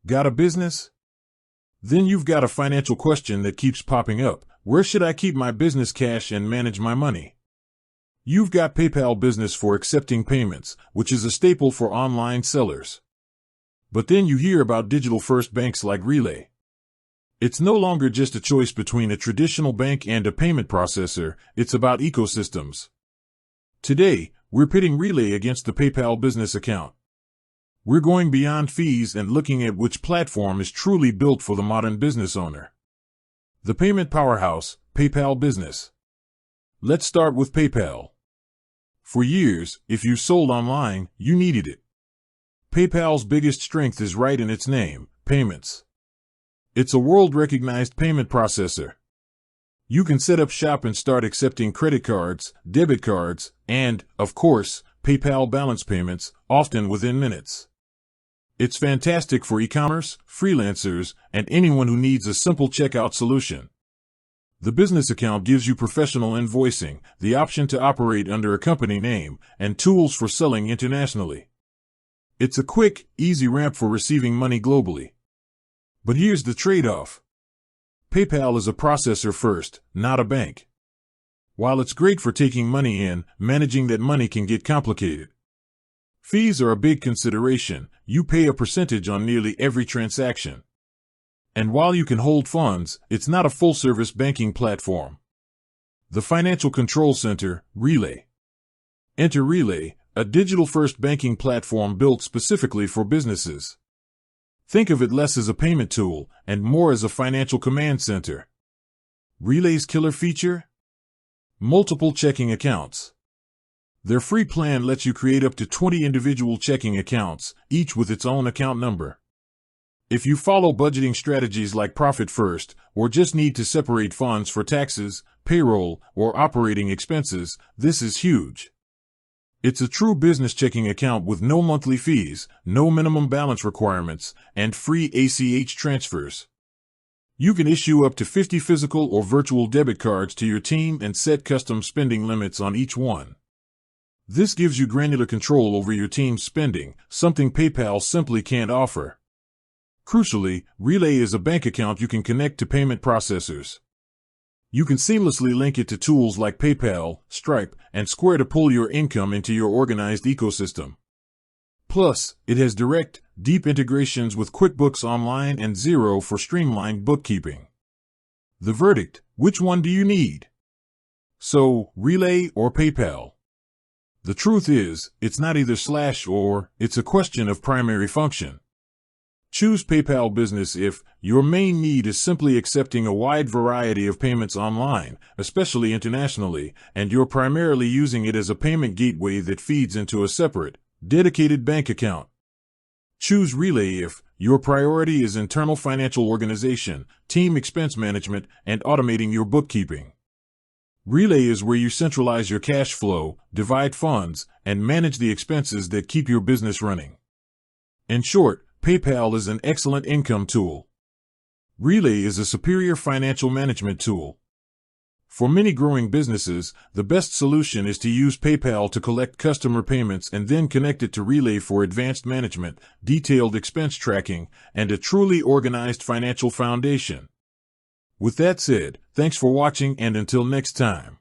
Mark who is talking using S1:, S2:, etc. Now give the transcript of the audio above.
S1: Got a business? Then you've got a financial question that keeps popping up. Where should I keep my business cash and manage my money? You've got PayPal Business for accepting payments, which is a staple for online sellers. But then you hear about digital-first banks like Relay. It's no longer just a choice between a traditional bank and a payment processor, it's about ecosystems. Today, we're pitting Relay against the PayPal Business account. We're going beyond fees and looking at which platform is truly built for the modern business owner. The payment powerhouse, PayPal Business. Let's start with PayPal. For years, if you sold online, you needed it. PayPal's biggest strength is right in its name, payments. It's a world-recognized payment processor. You can set up shop and start accepting credit cards, debit cards, and, of course, PayPal balance payments, often within minutes. It's fantastic for e-commerce, freelancers, and anyone who needs a simple checkout solution. The business account gives you professional invoicing, the option to operate under a company name, and tools for selling internationally. It's a quick, easy ramp for receiving money globally. But here's the trade-off. PayPal is a processor first, not a bank. While it's great for taking money in, managing that money can get complicated. Fees are a big consideration. You pay a percentage on nearly every transaction. And while you can hold funds, it's not a full-service banking platform. The Financial Control Center, Relay. Enter Relay, a digital-first banking platform built specifically for businesses. Think of it less as a payment tool and more as a financial command center. Relay's killer feature? Multiple checking accounts. Their free plan lets you create up to 20 individual checking accounts, each with its own account number. If you follow budgeting strategies like Profit First, or just need to separate funds for taxes, payroll, or operating expenses, this is huge. It's a true business checking account with no monthly fees, no minimum balance requirements, and free ACH transfers. You can issue up to 50 physical or virtual debit cards to your team and set custom spending limits on each one. This gives you granular control over your team's spending, something PayPal simply can't offer. Crucially, Relay is a bank account you can connect to payment processors. You can seamlessly link it to tools like PayPal, Stripe, and Square to pull your income into your organized ecosystem. Plus, it has direct, deep integrations with QuickBooks Online and Xero for streamlined bookkeeping. The verdict: which one do you need? So, Relay or PayPal? The truth is, it's not either or, it's a question of primary function. Choose PayPal Business if your main need is simply accepting a wide variety of payments online, especially internationally, and you're primarily using it as a payment gateway that feeds into a separate, dedicated bank account. Choose Relay if your priority is internal financial organization, team expense management, and automating your bookkeeping. Relay is where you centralize your cash flow, divide funds, and manage the expenses that keep your business running. In short, PayPal is an excellent income tool. Relay is a superior financial management tool. For many growing businesses, the best solution is to use PayPal to collect customer payments and then connect it to Relay for advanced management, detailed expense tracking, and a truly organized financial foundation. With that said, thanks for watching, and until next time.